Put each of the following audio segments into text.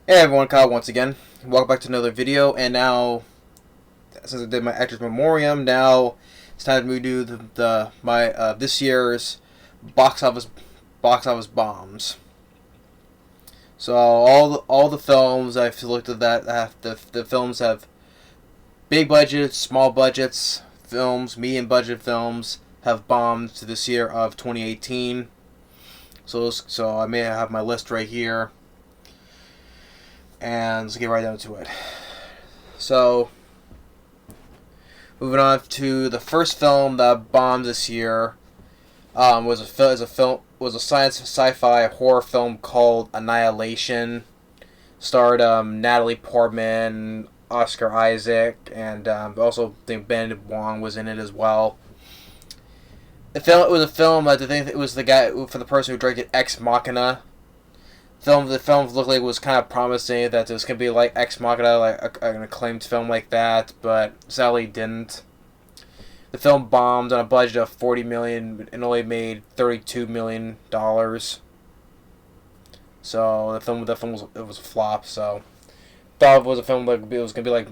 Hey everyone, Kyle once again. Welcome back to another video, and now, since I did my actors memoriam, now it's time to do my this year's box office bombs. So all the films I've looked at that have the films have big budgets, small budgets, films, medium budget films have bombed this year of 2018. So I may have my list right here. And let's get right down to it. So, moving on to the first film that bombed this year, was a science sci-fi horror film called Annihilation. Starred Natalie Portman, Oscar Isaac, and also I think Ben Wong was in it as well. It was a film. I think it was the guy for the person who directed Ex Machina. The film looked like it was kind of promising that it was going to be like Ex Machina, like an acclaimed film like that, but sadly didn't. The film bombed on a budget of $40 million and only made $32 million. So the film was a flop. So thought it was a film like it was going to be like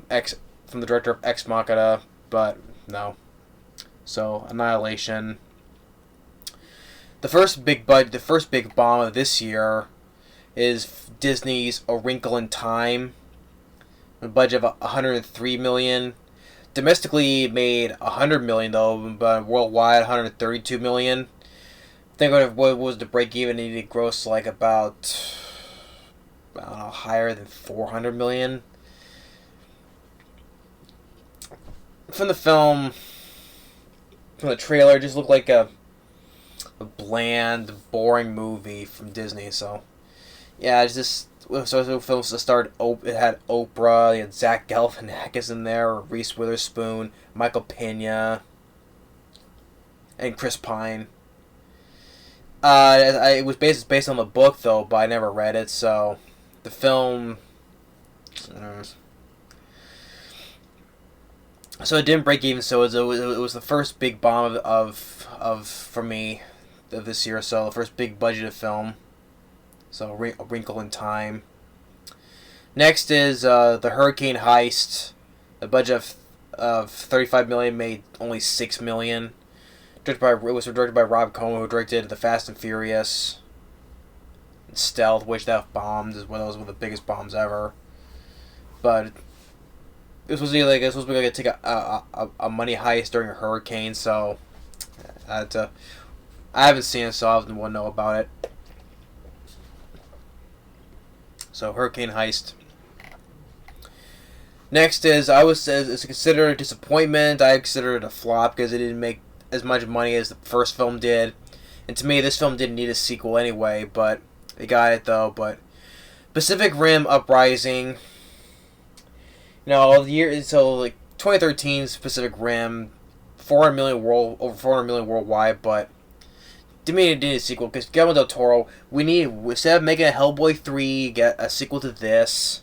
from the director of Ex Machina, but no. So Annihilation. The first big bomb of this year is Disney's A Wrinkle in Time, a budget of $103 million. Domestically, it made $100 million though, but worldwide, $132 million. I think what was the break even? It needed gross like about, I don't know, higher than $400 million. From the film, from the trailer, it just looked like a bland, boring movie from Disney. So. Yeah, it's just films that started. It had Oprah, it had Zach Galifianakis in there, Reese Witherspoon, Michael Pena, and Chris Pine. It was based on the book though, but I never read it, so the film. So it didn't break even. So it was the first big bomb of for me of this year. So the first big budgeted film. So A Wrinkle in Time. Next is the Hurricane Heist. The budget of $35 million made only $6 million. It was directed by Rob Cohen, who directed The Fast and Furious, and Stealth, which that bombed. Is one of the biggest bombs ever. But it was supposed to be like take a money heist during a hurricane. So I haven't seen it, so I wouldn't know about it. So Hurricane Heist. Next is it's considered a disappointment. I consider it a flop because it didn't make as much money as the first film did, and to me this film didn't need a sequel anyway. But it got it though. But Pacific Rim Uprising. The year 2013's Pacific Rim, over 400 million worldwide, but. Didn't mean it needed a sequel because Guillermo del Toro, instead of making a Hellboy 3, get a sequel to this.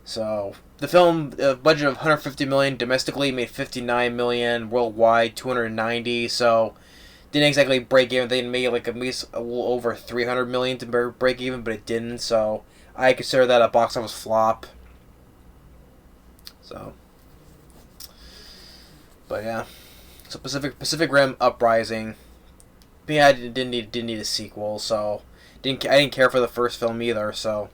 So the film budget of $150 million domestically made $59 million worldwide, $290. So didn't exactly break even. They made like at least a little over $300 million to break even, but it didn't. So I consider that a box office flop. So, but yeah, so Pacific Rim Uprising. But yeah, I didn't need a sequel, so I didn't care for the first film either. So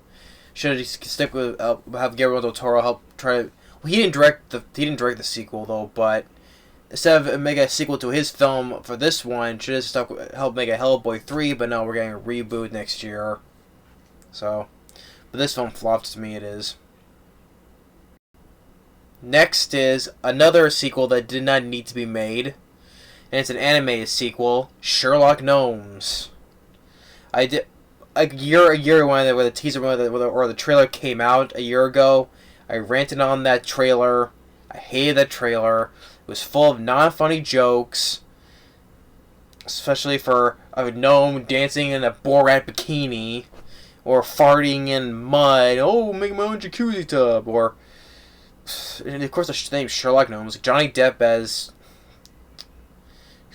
should have just stick with have Guillermo del Toro help try. Well, he didn't direct the sequel though, but instead of making a sequel to his film for this one, should have help make a Hellboy 3. But no, we're getting a reboot next year. So, but this film flopped to me. It is. Next is another sequel that did not need to be made. And it's an animated sequel, Sherlock Gnomes. I did a year when the teaser or the trailer came out a year ago. I ranted on that trailer. I hated that trailer. It was full of non-funny jokes, especially for a gnome dancing in a Borat bikini, or farting in mud. Oh, make my own jacuzzi tub, and of course the name Sherlock Gnomes. Johnny Depp as.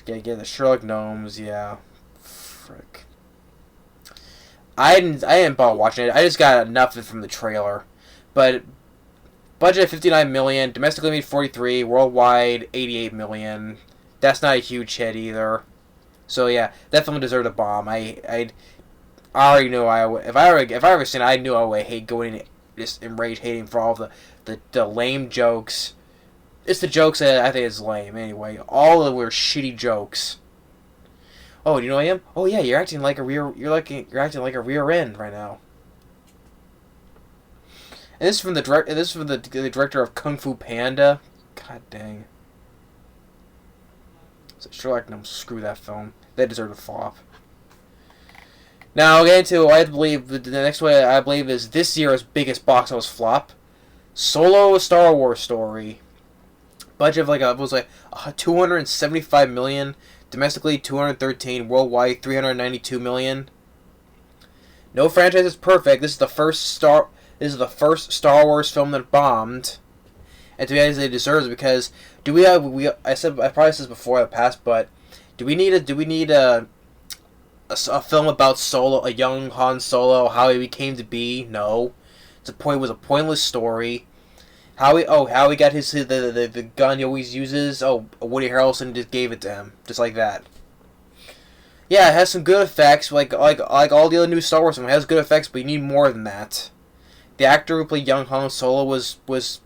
Yeah, the Sherlock Gnomes, yeah. Frick. I didn't bother watching it. I just got enough of it from the trailer. But budget 59 million, domestically made 43, worldwide 88 million. That's not a huge hit either. So yeah, that film deserved a bomb. I already knew if I ever seen it, I knew I would hate going in, just enrage hating for all the lame jokes. It's the jokes that I think is lame anyway. All of them were shitty jokes. Oh, do you know who I am? Oh yeah, you're acting like you're acting like a rear end right now. And this is from the director of Kung Fu Panda. God dang. So Sherlock Gnomes, screw that film. They deserve a flop. Now I'll get into I believe the next one I believe is this year's biggest box office flop. Solo: A Star Wars Story. Budget of was like 275 million, domestically 213, worldwide 392 million. No franchise is perfect. This is the first Star Wars film that bombed, and to be honest, it deserves it because I probably said this before in the past, but do we need a film about Solo, a young Han Solo, how he became to be? No, it was a pointless story. How he got the gun he always uses. Oh, Woody Harrelson just gave it to him, just like that. Yeah, it has some good effects, like all the other new Star Wars films. It has good effects, but you need more than that. The actor who played young Han Solo was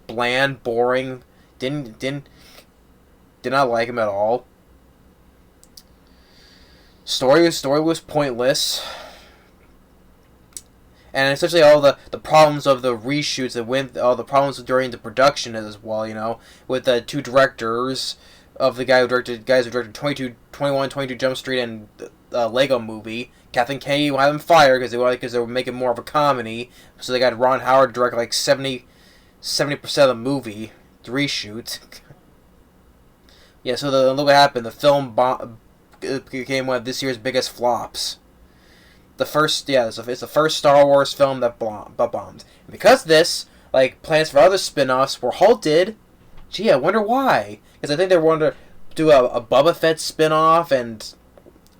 bland, boring. Did not like him at all. Story was pointless. And especially all the problems of the reshoots that went, all the problems during the production as well, with the two directors of the guys who directed 22 Jump Street and Lego Movie. Kathleen Kennedy had them fired because they were making more of a comedy, so they got Ron Howard to direct like 70% of the movie to reshoot. Yeah, so look what happened. The film became one of this year's biggest flops. It's the first Star Wars film that bombed. And because of this, plans for other spin-offs were halted. Gee, I wonder why. Because I think they wanted to do a Boba Fett spin-off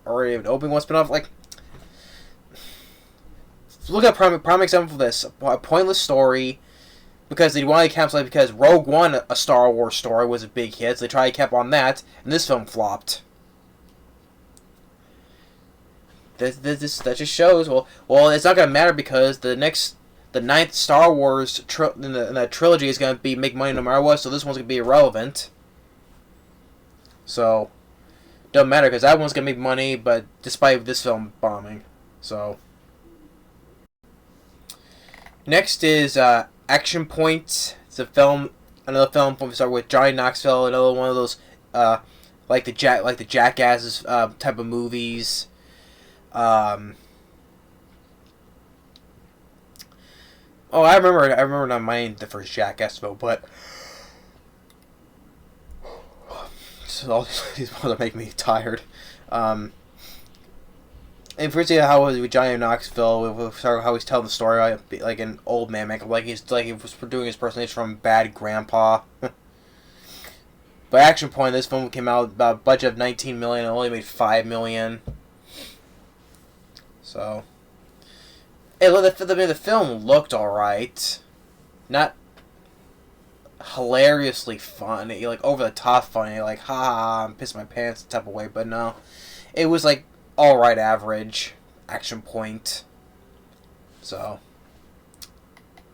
or even Obi-Wan spin-off. Look at prime example of this. A pointless story. Because they wanted to cancel it because Rogue One, a Star Wars story, was a big hit. So they tried to keep on that. And this film flopped. That just shows. Well, it's not gonna matter because the ninth Star Wars in the trilogy is gonna make money no matter what. So this one's gonna be irrelevant. So doesn't matter because that one's gonna make money, but despite this film bombing. So next is Action Point. It's another film with Johnny Knoxville. Another one of those like the Jackasses type of movies. I remember not minding the first Jackass film, but so all these ones make me tired. And firstly, how was with Johnny Knoxville, how he's telling the story like an old man, like he was doing his personation from Bad Grandpa. But Action Point, this film came out about a budget of 19 million and only made 5 million. So, the film looked alright. Not hilariously funny, over the top funny, ha, I'm pissing my pants type of way, but no. It was alright average Action Point. So,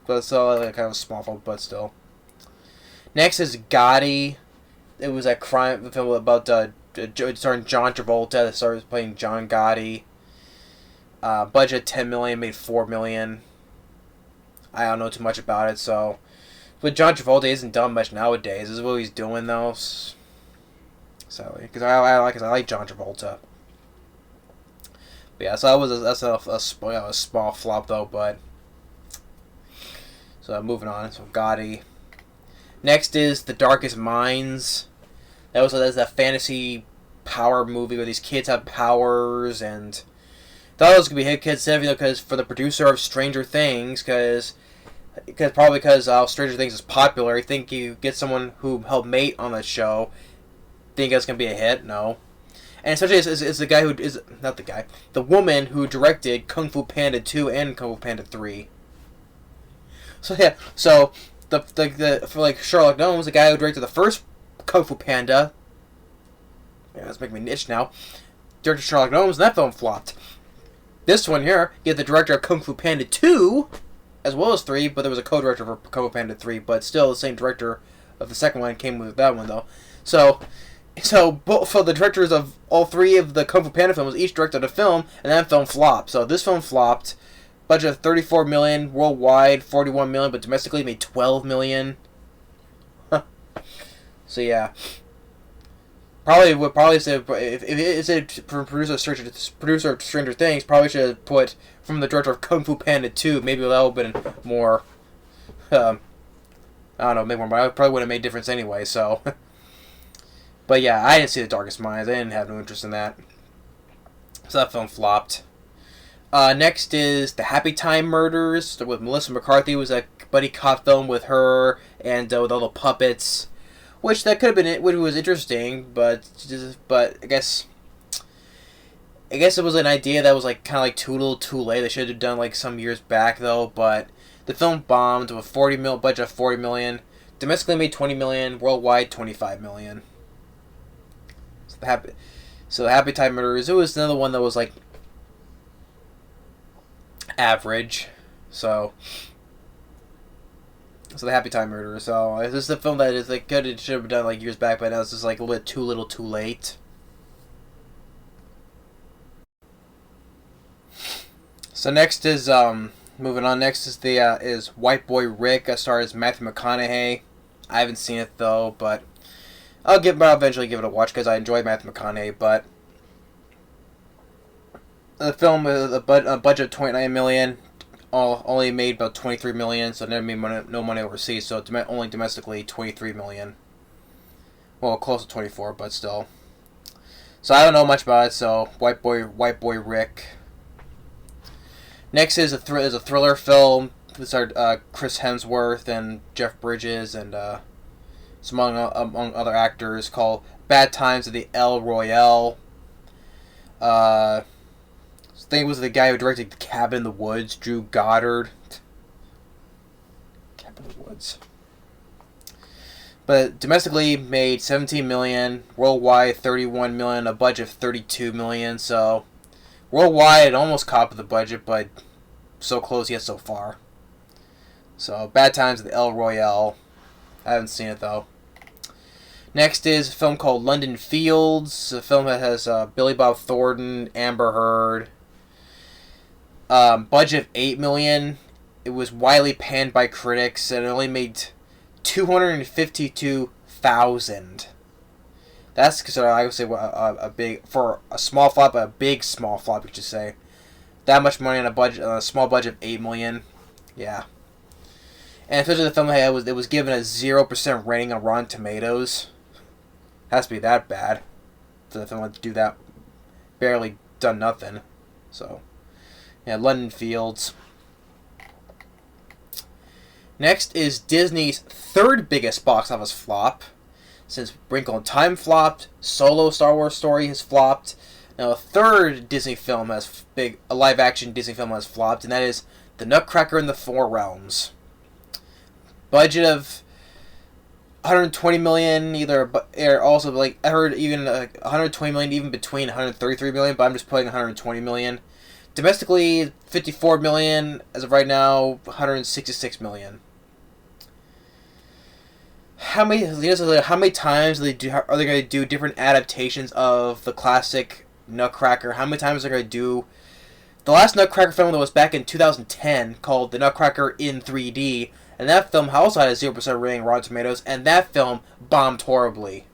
but it's still kind of a small film, but still. Next is Gotti. It was a crime film about starring John Travolta that started playing John Gotti. Budget 10 million, made 4 million. I don't know too much about it, so. But John Travolta isn't done much nowadays. This is what he's doing though. Sadly, because I like John Travolta. But yeah, so that's a small flop though. But so moving on. So Gotti. Next is The Darkest Minds. That's a fantasy power movie where these kids have powers and. Thought it was gonna be hit kids because for the producer of Stranger Things, because Stranger Things is popular. I think you get someone who helped mate on that show. Think it's gonna be a hit? No. And especially it's the guy who is not the guy, the woman who directed Kung Fu Panda 2 and Kung Fu Panda 3. So yeah, so the for like Sherlock Gnomes, the guy who directed the first Kung Fu Panda, yeah, that's making me itch now. Directed Sherlock Gnomes, and that film flopped. This one here, you have the director of Kung Fu Panda 2, as well as 3, but there was a co-director for Kung Fu Panda 3, but still the same director of the second one came with that one though. So both for the directors of all 3 of the Kung Fu Panda films, each directed a film, and that film flopped. So this film flopped. Budget of $34 million worldwide, $41 million, but domestically made $12 million. So yeah. Probably say if it's a producer of Stranger Things, probably should have put from the director of Kung Fu Panda 2. Maybe that would have been more. I don't know, maybe more. But it probably would have made a difference anyway. So, but yeah, I didn't see The Darkest Minds. I didn't have no interest in that. So that film flopped. Next is The Happy Time Murders with Melissa McCarthy. It was a buddy cop film with her and with all the puppets. Which that could have been it, which was interesting, but I guess it was an idea that was like kind of like too little, too late. They should have done like some years back though. But the film bombed with budget of $40 million, domestically made $20 million, worldwide $25 million. So the Happy Time Murders, it was another one that was like average. So the Happy Time Murder. So this is a film that is like good. It should have been done like years back, but now it's just like a little bit too little, too late. So next is moving on. Next is is White Boy Rick. I stars Matthew McConaughey. I haven't seen it though, but I'll eventually give it a watch because I enjoy Matthew McConaughey. But the film with a budget of $29 million. Only made about $23 million, so never made no money overseas. So only domestically $23 million. Well, close to 24, but still. So I don't know much about it. So White Boy Rick. Next is a thriller film. This are Chris Hemsworth and Jeff Bridges and some among other actors, called Bad Times at the El Royale. I think it was the guy who directed The Cabin in the Woods, Drew Goddard. Cabin in the Woods. But domestically made $17 million, worldwide $31 million, a budget of $32 million. So worldwide it almost caught with the budget, but so close yet so far. So Bad Times at the El Royale. I haven't seen it though. Next is a film called London Fields. A film that has Billy Bob Thornton, Amber Heard. Budget of $8 million. It was widely panned by critics, and it only made $252,000. That's considered, I would say, a big, for a small flop, a big small flop, you should say. That much money on a small budget of $8 million. Yeah. And especially the film it was given a 0% rating on Rotten Tomatoes. Has to be that bad for the film to do that. Barely done nothing. So. Yeah, London Fields. Next is Disney's third biggest box office flop. Since Wrinkle in Time flopped, Solo Star Wars story has flopped. Now a third Disney film a live action Disney film has flopped, and that is The Nutcracker in the Four Realms. Budget of $120 million, or also like I heard even $120 million, even between $133 million, but I'm just putting $120 million. Domestically, $54 million. As of right now, $166 million. How many times are they going to do different adaptations of the classic Nutcracker? How many times are they going to do the last Nutcracker film that was back in 2010 called The Nutcracker in 3D, and that film also had a 0% rating on Rotten Tomatoes, and that film bombed horribly.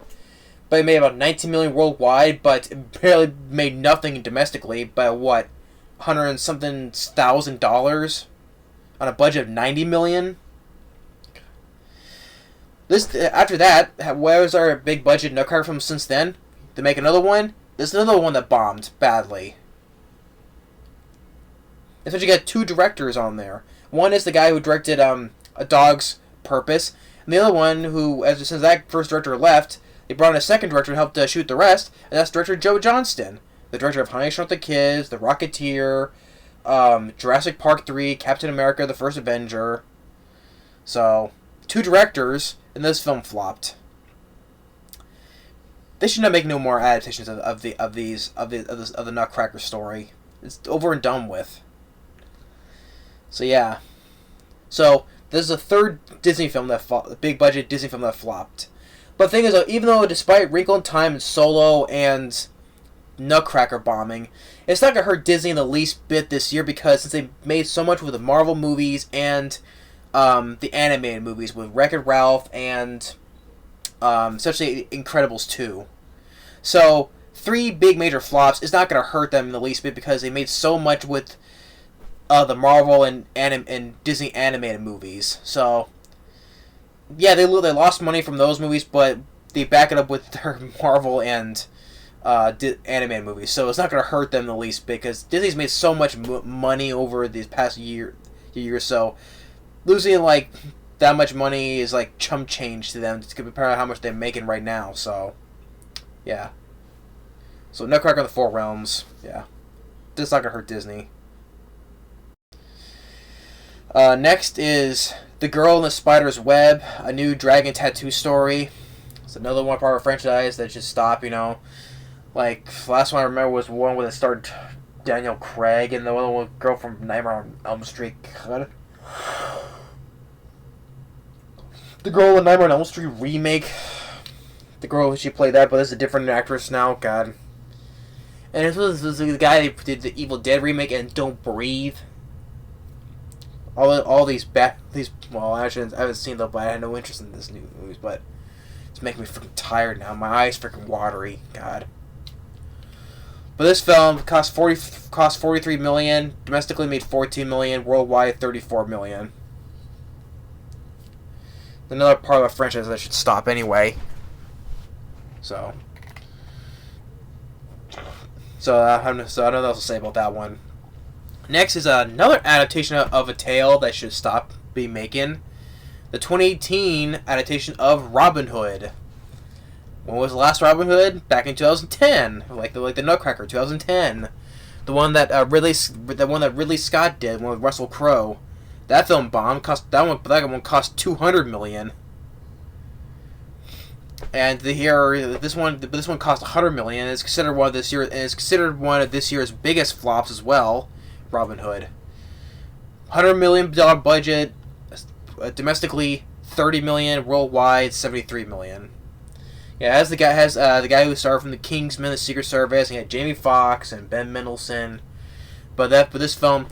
But it made about $19 million worldwide, but it barely made nothing domestically. By what? $100-something thousand on a budget of $90 million. After that, where was our big budget Nutcracker film since then? To make another one? There's another one that bombed badly. Especially got 2 directors on there. One is the guy who directed A Dog's Purpose, and the other one who, since that first director left, They brought in a second director to help shoot the rest, and that's director Joe Johnston, the director of Honey, I Shrunk the Kids, The Rocketeer, Jurassic Park 3, Captain America: The First Avenger. So, 2 directors, and this film flopped. They should not make no more adaptations of the Nutcracker story. It's over and done with. So yeah. So this is the third Disney film that big budget Disney film that flopped. But the thing is, even though despite Wrinkle in Time and Solo and Nutcracker bombing, it's not gonna hurt Disney in the least bit this year, because since they made so much with the Marvel movies and the animated movies with Wreck-It Ralph and especially Incredibles 2. So 3 big major flops is not going to hurt them in the least bit, because they made so much with the Marvel and Disney animated movies. So yeah, they lost money from those movies, but they back it up with their Marvel and animated movies. So it's not going to hurt them in the least bit, because Disney's made so much money over these past year or so. Losing like that much money is like chump change to them compared to how much they're making right now. So yeah. So Nutcracker in the Four Realms, yeah. This is not gonna hurt Disney. Next is The Girl in the Spider's Web, a new dragon tattoo story. It's another one part of a franchise that just stopped, you know. Like, the last one I remember was one where it starred Daniel Craig, and the other one, girl from Nightmare on Elm Street. God. The Girl in Nightmare on Elm Street remake. The girl, she played that, but it's a different actress now. God. And this was the guy that did the Evil Dead remake and Don't Breathe. All these well, actually, I haven't seen them, but I had no interest in this new movies. But it's making me freaking tired now. My eyes freaking watery. God. But this film cost $43 million. Domestically made $14 million. Worldwide $34 million. Another part of a franchise that should stop anyway. So I don't know what else to say about that one. Next is another adaptation of a tale that should stop being making. The 2018 adaptation of Robin Hood. When was the last Robin Hood? Back in 2010, like the Nutcracker, 2010. The one that Ridley Scott did, one with Russell Crowe. That film bombed. That one cost $200 million. And this one cost $100 million. And it's considered one of this year's biggest flops as well. Robin Hood, $100 million budget, domestically $30 million, worldwide $73 million. Yeah, the guy who started from the Kingsman, the Secret Service. He had Jamie Foxx and Ben Mendelsohn. But this film,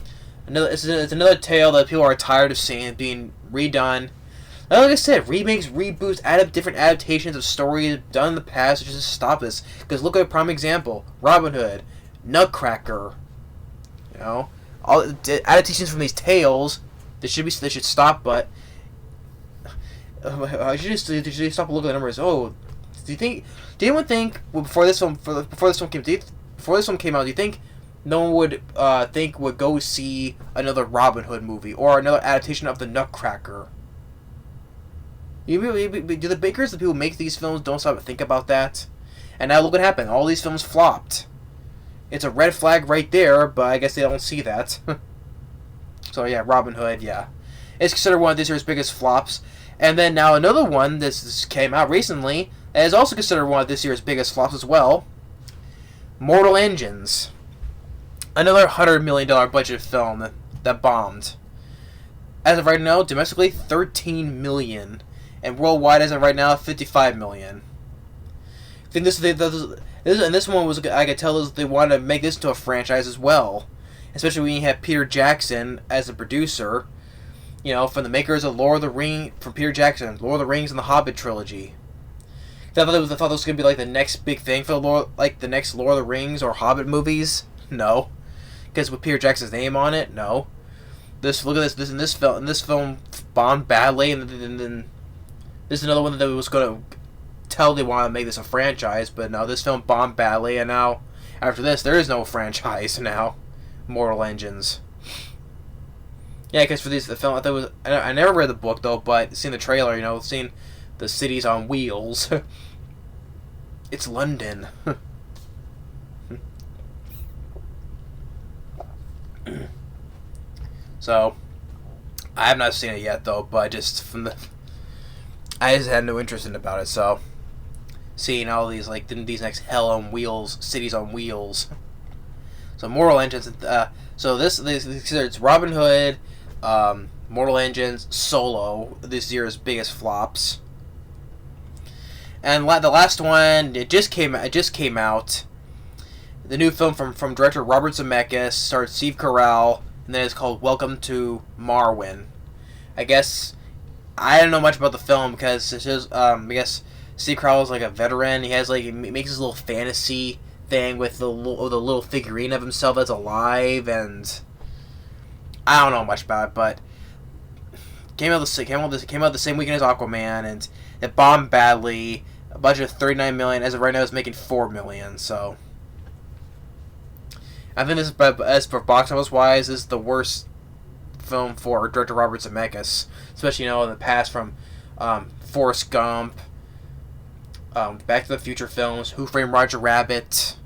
it's another tale that people are tired of seeing being redone. Like I said, remakes, reboots, different adaptations of stories done in the past. Just stop this. Because look at a prime example: Robin Hood, Nutcracker. You know, all adaptations from these tales. They should stop. But I should just stop and look at the numbers. Oh, did anyone think before this film came out? Do you think no one would go see another Robin Hood movie or another adaptation of the Nutcracker? Do the makers, the people who make these films, don't stop to think about that? And now look what happened. All these films flopped. It's a red flag right there, but I guess they don't see that. So yeah, Robin Hood, yeah. It's considered one of this year's biggest flops. And then now another one, this came out recently, and is also considered one of this year's biggest flops as well. Mortal Engines. Another $100 million budget film that bombed. As of right now, domestically, $13 million. And worldwide, as of right now, $55 million. I think this one was, I could tell they wanted to make this into a franchise as well. Especially when you have Peter Jackson as a producer. You know, from the makers of Lord of the Rings, from Peter Jackson, Lord of the Rings and the Hobbit trilogy. I thought this was going to be like the next big thing for the next Lord of the Rings or Hobbit movies. No. Because with Peter Jackson's name on it, no. Look at this film bombed badly, and then this is another one that was going to tell they want to make this a franchise, but no, this film bombed badly, and now after this, there is no franchise now. Mortal Engines. Yeah, because for the film, I thought it was. I never read the book though, but seeing the trailer, seeing the cities on wheels. It's London. So, I have not seen it yet though, but I just had no interest in about it. So, seeing all these these next hell on wheels, cities on wheels. So Mortal Engines. So this it's Robin Hood, Mortal Engines, Solo. This year's biggest flops. And the last one, it just came out. The new film from director Robert Zemeckis stars Steve Carell, and then it's called Welcome to Marwen. I guess I don't know much about the film because it's just I guess Steve Carell is like a veteran. He has he makes his little fantasy thing with the little figurine of himself that's alive, and I don't know much about it, but came out the same weekend as Aquaman, and it bombed badly. A budget of $39 million. As of right now, it's making $4 million. So I think this, as for box office wise, this is the worst film for director Robert Zemeckis, especially in the past from Forrest Gump, Back to the Future films, Who Framed Roger Rabbit,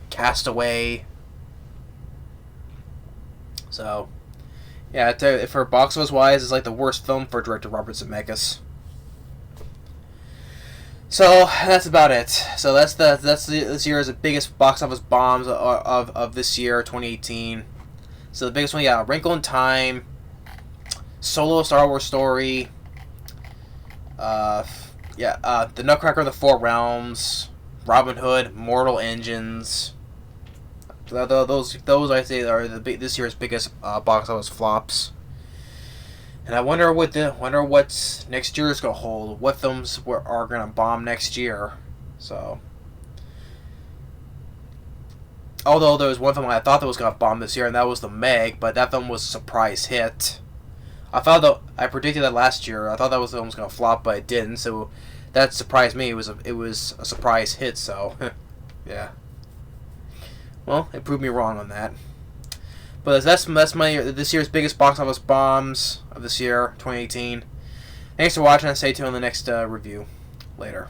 Castaway. So yeah, for box office wise, it's like the worst film for director Robert Zemeckis. So that's about it. So that's this year's biggest box office bombs of this year, 2018. So the biggest one, yeah, Wrinkle in Time, Solo, Star Wars Story, The Nutcracker of the Four Realms, Robin Hood, Mortal Engines. Those I say are this year's biggest box office flops. And I wonder what next year is gonna hold. What films are gonna bomb next year? So, although there was one film I thought that was gonna bomb this year, and that was The Meg, but that film was a surprise hit. I predicted that last year. I thought that film was gonna flop, but it didn't. So that surprised me. It was a surprise hit. So, yeah. Well, it proved me wrong on that. But that's this year's biggest box office bombs of this year, 2018. Thanks for watching, and stay tuned on the next review. Later.